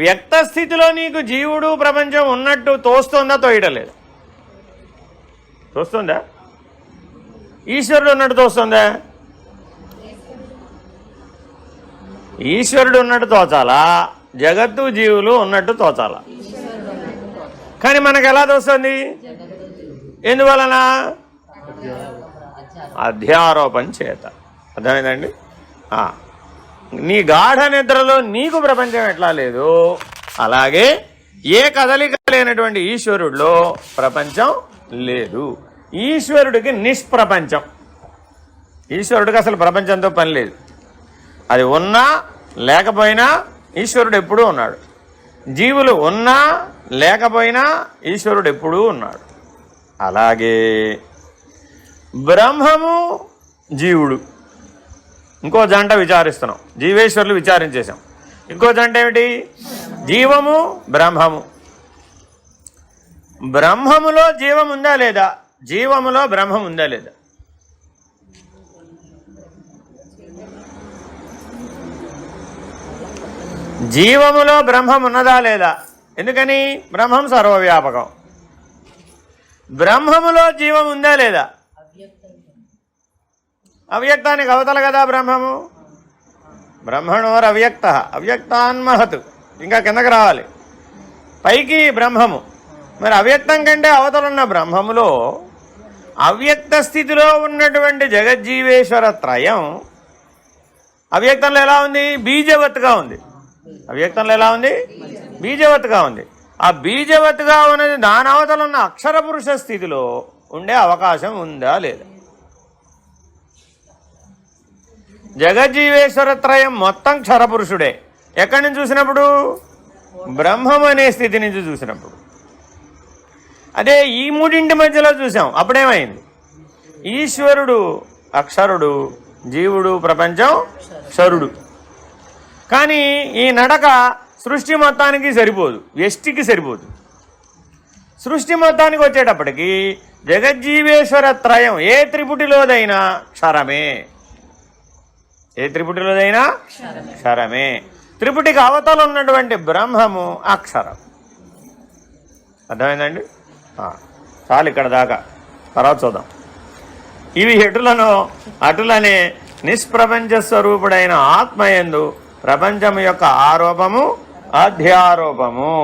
వ్యక్త స్థితిలో నీకు జీవుడు, ప్రపంచం ఉన్నట్టు తోస్తుందా, తోయడం లేదు? తోస్తుందా? ఈశ్వరుడు ఉన్నట్టు తోస్తుందా? ఈశ్వరుడు ఉన్నట్టు తోచాలా, జగత్తు జీవులు ఉన్నట్టు తోచాలా? కానీ మనకు ఎలా తోస్తుంది? ఎందువలన? అధ్యారోపణ చేత. అర్థమైందండి? నీ గాఢ నిద్రలో నీకు ప్రపంచం ఎట్లా లేదు, అలాగే ఏ కదలిక లేనటువంటి ఈశ్వరుడిలో ప్రపంచం లేదు. ఈశ్వరుడికి నిష్ప్రపంచం. ఈశ్వరుడికి అసలు ప్రపంచంతో పని లేదు. అది ఉన్నా లేకపోయినా ఈశ్వరుడు ఎప్పుడూ ఉన్నాడు. జీవులు ఉన్నా లేకపోయినా ఈశ్వరుడు ఎప్పుడూ ఉన్నాడు. అలాగే బ్రహ్మము, జీవుడు ఇంకో జంట విచారిస్తున్నాం. జీవేశ్వరులు విచారించేశాం. ఇంకో జంట ఏమిటి? జీవము, బ్రహ్మము. బ్రహ్మములో జీవం ఉందా లేదా? జీవములో బ్రహ్మం ఉందా లేదా? జీవములో బ్రహ్మం ఉన్నదా లేదా? ఎందుకని? బ్రహ్మం సర్వవ్యాపకం. బ్రహ్మములో జీవం ఉందా లేదా? అవ్యక్తానికి అవతల కదా బ్రహ్మము. బ్రహ్మణోర్ అవ్యక్త అవ్యక్తాన్మహత్. ఇంకా కిందకి రావాలి. పైకి బ్రహ్మము. మరి అవ్యక్తం కంటే అవతలున్న బ్రహ్మములో అవ్యక్త స్థితిలో ఉన్నటువంటి జగజ్జీవేశ్వర త్రయం అవ్యక్తంలో ఎలా ఉంది? బీజవత్తుగా ఉంది. అవ్యక్తంలో ఎలా ఉంది? బీజవత్తుగా ఉంది. ఆ బీజవత్తుగా ఉన్నది దాని అవతల ఉన్న అక్షర పురుష స్థితిలో ఉండే అవకాశం ఉందా లేదా? జగజ్జీవేశ్వర త్రయం మొత్తం క్షరపురుషుడే. ఎక్కడి నుంచి చూసినప్పుడు? బ్రహ్మం అనే స్థితి నుంచి చూసినప్పుడు. అదే ఈ మూడింటి మధ్యలో చూసాం, అప్పుడేమైంది? ఈశ్వరుడు అక్షరుడు, జీవుడు ప్రపంచం క్షరుడు. కానీ ఈ నడక సృష్టి మొత్తానికి సరిపోదు, వ్యష్టికి సరిపోదు. సృష్టి మొత్తానికి వచ్చేటప్పటికి జగజ్జీవేశ్వర త్రయం ఏ త్రిపుటిలోదైనా క్షరమే. ఏ త్రిపుటిలోదైనా క్షరమే. త్రిపుటికి అవతల ఉన్నటువంటి బ్రహ్మము అక్షరం. అర్థమైందండి? చాలు ఇక్కడ దాకా, తర్వాత చూద్దాం. ఇవి ఎటులను అటులనే నిష్ప్రపంచ స్వరూపుడైన ఆత్మయందు ప్రపంచము యొక్క ఆరోపము, అధ్యారోపము.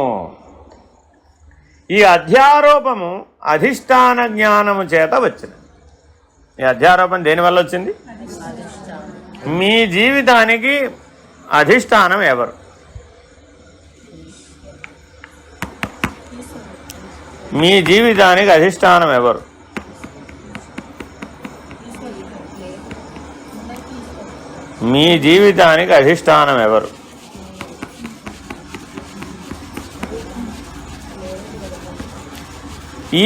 ఈ అధ్యారోపము అధిష్టాన జ్ఞానము చేత వచ్చింది. ఈ అధ్యారోపం దేనివల్ల వచ్చింది? మీ జీవితానికి అధిష్టానం ఎవరు? మీ జీవితానికి అధిష్టానం ఎవరు? మీ జీవితానికి అధిష్టానం ఎవరు?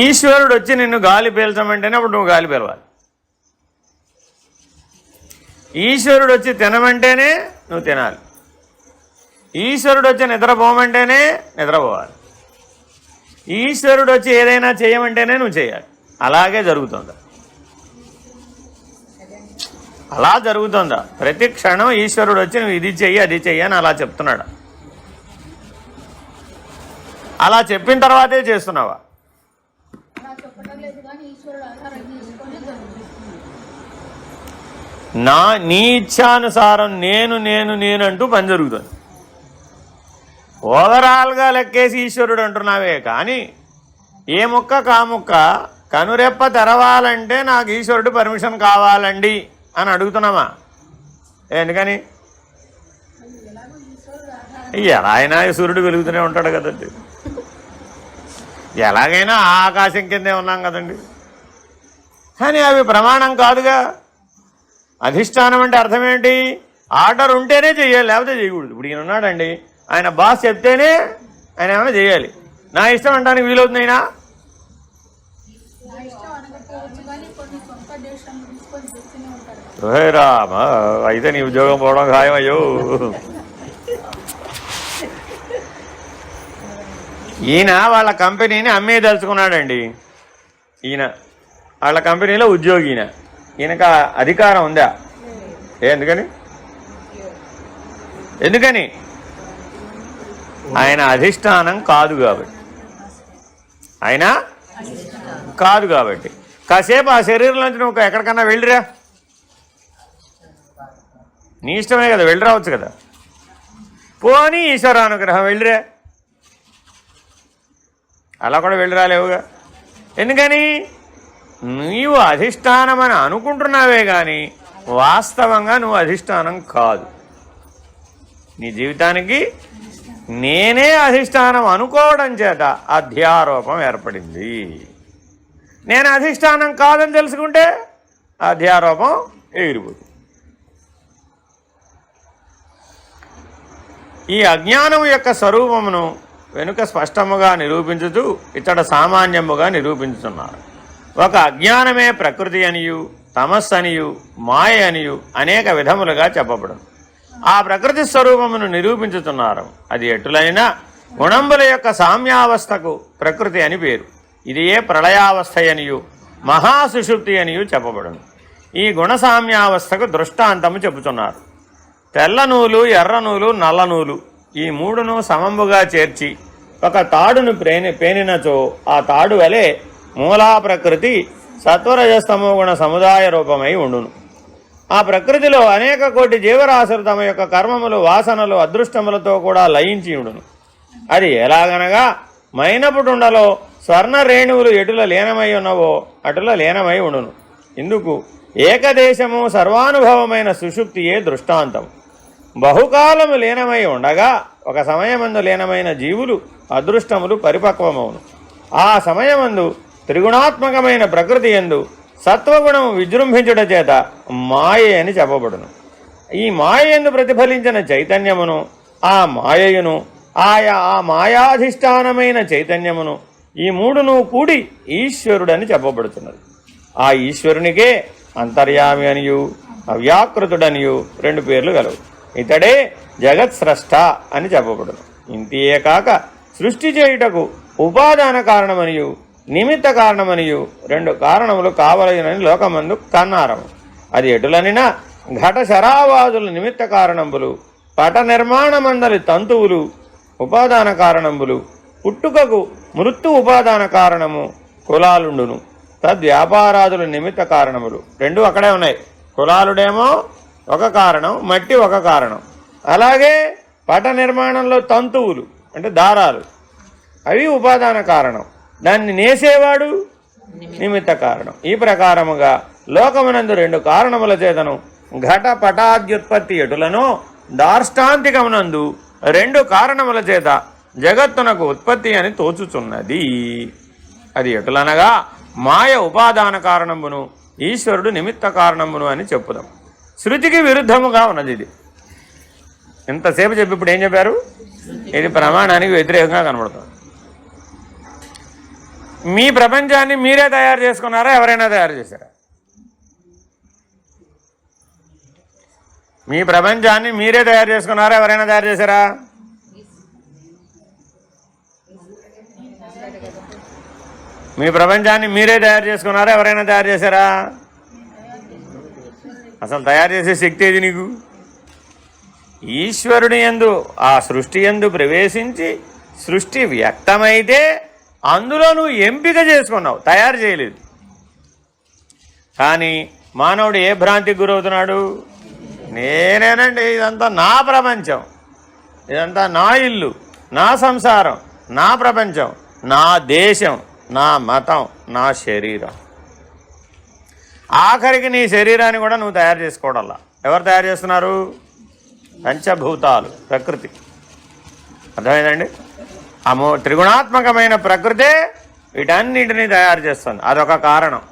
ఈశ్వరుడు వచ్చి నిన్ను గాలి పీల్చమంటేనే అప్పుడు నువ్వు గాలి పీలవాలి. ఈశ్వరుడు వచ్చి తినమంటేనే నువ్వు తినాలి. ఈశ్వరుడు వచ్చి నిద్రపోమంటేనే నిద్రపోవాలి. ఈశ్వరుడు వచ్చి ఏదైనా చేయమంటేనే నువ్వు చేయాలి. అలాగే జరుగుతుందా? అలా జరుగుతుందా? ప్రతి క్షణం ఈశ్వరుడు వచ్చి నువ్వు ఇది చెయ్యి అది చెయ్యి అని అలా చెప్తున్నాడు. అలా చెప్పిన తర్వాతే చేస్తున్నావా? నీ ఇచ్ఛానుసారం నేను నేను నేనంటూ పని జరుగుతుంది. ఓవరాల్గా లెక్కేసి ఈశ్వరుడు అంటున్నావే కానీ ఏ ముక్క కాముక్క కనురెప్ప తెరవాలంటే నాకు ఈశ్వరుడు పర్మిషన్ కావాలండి అని అడుగుతున్నామా? ఎందుకని? ఎలా అయినా సూర్యుడు వెలుగుతూనే ఉంటాడు కదండి. ఎలాగైనా ఆకాశం కిందే ఉన్నాం కదండి. కానీ అవి ప్రమాణం కాదుగా. అధిష్టానం అంటే అర్థం ఏంటి? ఆర్డర్ ఉంటేనే చెయ్యాలి, లేకపోతే చేయకూడదు. ఇప్పుడు ఈయన ఉన్నాడండి, ఆయన బాస్ చెప్తేనే ఆయన ఏమైనా చేయాలి. నా ఇష్టం అంటానికి వీలవుతుంది. అయినా రామ అయితే నీ ఉద్యోగం పోవడం ఖాయమయ్యో. ఈయన వాళ్ళ కంపెనీని అమ్మేదలుచుకున్నాడండి. ఈయన వాళ్ళ కంపెనీలో ఉద్యోగి. ఈయనకు అధికారం ఉందా? ఎందుకని? ఎందుకని? ఆయన అధిష్టానం కాదు కాబట్టి. ఆయన కాదు కాబట్టి కాసేపు ఆ శరీరంలోంచి నువ్వు ఎక్కడికన్నా వెళ్ళిరా, నీ ఇష్టమే కదా, వెళ్ళి రావచ్చు కదా. పోనీ ఈశ్వరానుగ్రహం వెళ్ళిరా, అలా కూడా వెళ్ళి రాలేవుగా. ఎందుకని? నీవు అధిష్టానం అని అనుకుంటున్నావే కానీ వాస్తవంగా నువ్వు అధిష్టానం కాదు. నీ జీవితానికి నేనే అధిష్టానం అనుకోవడం చేత అధ్యారోపం ఏర్పడింది. నేను అధిష్టానం కాదని తెలుసుకుంటే అధ్యారోపం ఎగిరిపోతుంది. ఈ అజ్ఞానం యొక్క స్వరూపమును వెనుక స్పష్టముగా నిరూపించుతూ ఇతడ సామాన్యముగా నిరూపించుతున్నారు. ఒక అజ్ఞానమే ప్రకృతి అనియు తమస్సు అనియు మాయ అనియు అనేక విధములుగా చెప్పబడును. ఆ ప్రకృతి స్వరూపమును నిరూపించుతున్నారు. అది ఎటులైనా గుణంబుల యొక్క సామ్యావస్థకు ప్రకృతి అని పేరు. ఇది ఏ ప్రళయావస్థ అనియు మహాసుషుప్తి అనియు చెప్పబడును. ఈ గుణ సామ్యావస్థకు దృష్టాంతము చెబుతున్నారు. తెల్ల నూలు, ఎర్ర నూలు, నల్ల నూలు ఈ మూడును సమంబుగా చేర్చి ఒక తాడును పేనినచో ఆ తాడు వలె మూలా ప్రకృతి సత్వరజస్తమో గుణ సముదాయ రూపమై ఉండును. ఆ ప్రకృతిలో అనేక కోటి జీవరాశులు తమ యొక్క కర్మములు, వాసనలు, అదృష్టములతో కూడా లయించి ఉండును. అది ఎలాగనగా మైనపుటుండలో స్వర్ణ రేణువులు ఎటుల లీనమై ఉన్నవో అటుల లీనమై ఉండును. ఇందుకు ఏకదేశము సర్వానుభవమైన సుషుప్తియే దృష్టాంతం. బహుకాలము లీనమై ఉండగా ఒక సమయమందు లీనమైన జీవులు అదృష్టములు పరిపక్వమవును. ఆ సమయమందు త్రిగుణాత్మకమైన ప్రకృతి యందు సత్వగుణము విజృంభించుట చేత మాయ అని చెప్పబడును. ఈ మాయ యందు ప్రతిఫలించిన చైతన్యమును ఆ మాయయును ఆ మాయాధిష్టానమైన చైతన్యమును ఈ మూడును కూడి ఈశ్వరుడని చెప్పబడుతున్నది. ఆ ఈశ్వరునికే అంతర్యామి అనియు అవ్యాకృతుడనియు రెండు పేర్లు గలవు. ఇతడే జగత్స్రష్ట అని చెప్పబడును. ఇంతియే కాక సృష్టి చేయుటకు ఉపాదాన కారణమనియు నిమిత్త కారణమనియు రెండు కారణములు కావలనని లోకమందు కన్నారము. అది ఎటులనినా ఘట శరావాదుల నిమిత్త కారణంబులు, పట నిర్మాణమందలి తంతువులు ఉపాదాన కారణంబులు, పుట్టుకకు మృत्यు ఉపాదాన కారణము కులాలుండును. తద్వ్యాపారాదుల నిమిత్త కారణములు రెండు అక్కడే ఉన్నాయి. కులాలుడేమో ఒక కారణం, మట్టి ఒక కారణం. అలాగే పట నిర్మాణంలో తంతువులు అంటే దారాలు అవి ఉపాదాన కారణం, దాన్ని నేసేవాడు నిమిత్త కారణం. ఈ ప్రకారముగా లోకమునందు రెండు కారణముల చేతను ఘట పటాద్యుత్పత్తి ఎటులను దార్ష్టాంతికమునందు రెండు కారణముల చేత జగత్తునకు ఉత్పత్తి అని తోచుచున్నది. అది ఎటులనగా మాయ ఉపాదాన కారణమును, ఈశ్వరుడు నిమిత్త కారణమును అని చెప్పుదాం. శృతికి విరుద్ధముగా ఉన్నది ఇది. ఇంతసేపు చెప్పి ఇప్పుడు ఏం చెప్పారు? ఇది ప్రమాణానికి వ్యతిరేకంగా కనబడుతుంది. మీ ప్రపంచాన్ని మీరే తయారు చేసుకున్నారా? ఎవరైనా తయారు చేశారా? మీ ప్రపంచాన్ని మీరే తయారు చేసుకున్నారా? ఎవరైనా తయారు చేశారా? మీ ప్రపంచాన్ని మీరే తయారు చేసుకున్నారా? ఎవరైనా తయారు చేశారా? అసలు తయారు చేసే శక్తి ఏది నీకు? ఈశ్వరుని యందు, ఆ సృష్టి యందు ప్రవేశించి సృష్టి వ్యక్తమైతే అందులో నువ్వు ఎంపిక చేసుకున్నావు, తయారు చేయలేదు. కానీ మానవుడు ఏ భ్రాంతికి గురవుతున్నాడు? నేనేనండి, ఇదంతా నా ప్రపంచం, ఇదంతా నా ఇల్లు, నా సంసారం, నా ప్రపంచం, నా దేశం, నా మతం, నా శరీరం. ఆఖరికి నీ శరీరాన్ని కూడా నువ్వు తయారు చేసుకోవడంలా. ఎవరు తయారు చేస్తున్నారు? పంచభూతాలు, ప్రకృతి. అర్థమైందండి? త్రిగుణాత్మకమైన ప్రకృతే వీటన్నిటినీ తయారు చేస్తుంది. అదొక కారణం.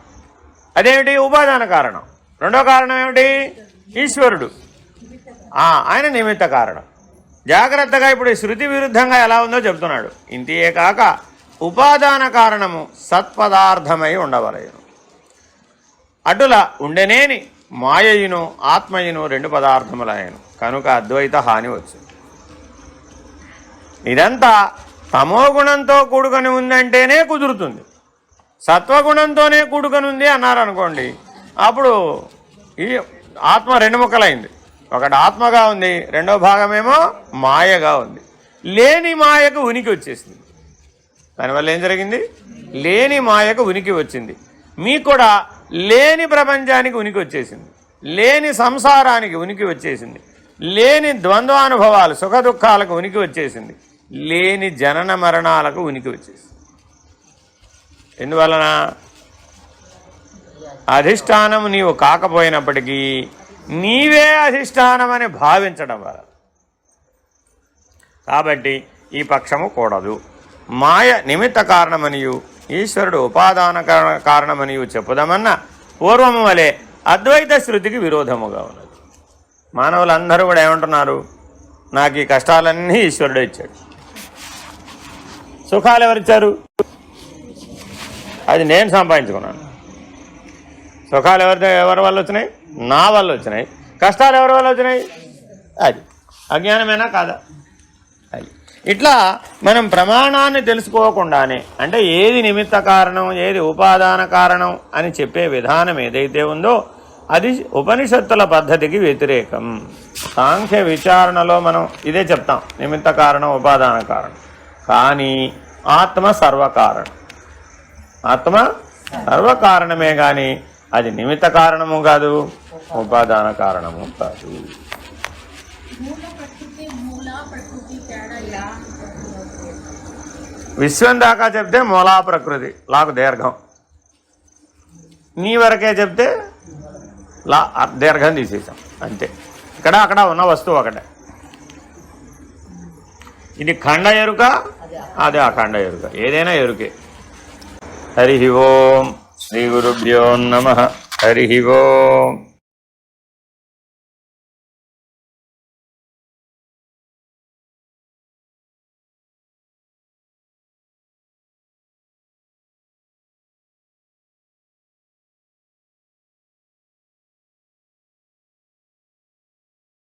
అదేమిటి? ఉపాదాన కారణం. రెండో కారణం ఏమిటి? ఈశ్వరుడు, ఆయన నిమిత్త కారణం. జాగ్రత్తగా ఇప్పుడు శృతి విరుద్ధంగా ఎలా ఉందో చెప్తున్నాడు. ఇంతే కాక ఉపాదాన కారణము సత్పదార్థమై ఉండవలెను. అటుల ఉండెనేని మాయయును ఆత్మయును రెండు పదార్థములయను కనుక అద్వైత హాని వచ్చింది. ఇదంతా తమోగుణంతో కూడుకొని ఉందంటేనే కుదురుతుంది. సత్వగుణంతోనే కూడుకొని ఉంది అన్నారనుకోండి, అప్పుడు ఈ ఆత్మ రెండు ముక్కలైంది. ఒకటి ఆత్మగా ఉంది, రెండో భాగమేమో మాయగా ఉంది. లేని మాయకు ఉనికి వచ్చేసింది. దానివల్ల ఏం జరిగింది? లేని మాయకు ఉనికి వచ్చింది. మీకు కూడా లేని ప్రపంచానికి ఉనికి వచ్చేసింది, లేని సంసారానికి ఉనికి వచ్చేసింది, లేని ద్వంద్వానుభవాలు సుఖ దుఃఖాలకు ఉనికి వచ్చేసింది, లేని జనన మరణాలకు ఉనికి వచ్చేసింది. ఎందువలన? అధిష్టానం నీవు కాకపోయినప్పటికీ నీవే అధిష్టానమని భావించడం వల్ల. కాబట్టి ఈ పక్షము కూడదు. మాయ నిమిత్త కారణమనియు ఈశ్వరుడు ఉపాదాన కారణమనియు చెప్పుదామన్న పూర్వము వలె అద్వైత శృతికి విరోధముగా ఉన్నది. మానవులందరూ కూడా ఏమంటున్నారు? నాకు ఈ కష్టాలన్నీ ఈశ్వరుడే ఇచ్చాడు. సుఖాలు ఎవరిచ్చారు? అది నేను సంపాదించుకున్నాను. సుఖాలు ఎవరి వల్ల వచ్చినాయి? నా వల్ల వచ్చినాయి. కష్టాలు ఎవరి వల్ల వచ్చినాయి? అది అజ్ఞానమేనా కాదా? అది ఇట్లా మనం ప్రమాణాన్ని తెలుసుకోకుండానే, అంటే ఏది నిమిత్త కారణం, ఏది ఉపాదాన కారణం అని చెప్పే విధానం ఏదైతే ఉందో అది ఉపనిషత్తుల పద్ధతికి వ్యతిరేకం. సాంఖ్య విచారణలో మనం ఇదే చెప్తాం, నిమిత్త కారణం, ఉపాదాన కారణం. కానీ ఆత్మ సర్వకారణం. ఆత్మ సర్వకారణమే కానీ అది నిమిత్త కారణము కాదు, ఉపాదాన కారణము కాదు. విశ్వం దాకా చెప్తే మూలా ప్రకృతి, లాకు దీర్ఘం. నీ వరకే చెప్తే లా దీర్ఘం తీసేసాం అంతే. ఇక్కడ అక్కడ ఉన్న వస్తువు ఒకటే. ఇది ఖండ ఎరుక, అదే అఖండ ఎరుక. ఏదైనా ఎరుకే. హరి ఓం శ్రీ గురుభ్యో నమః. హరి ఓం.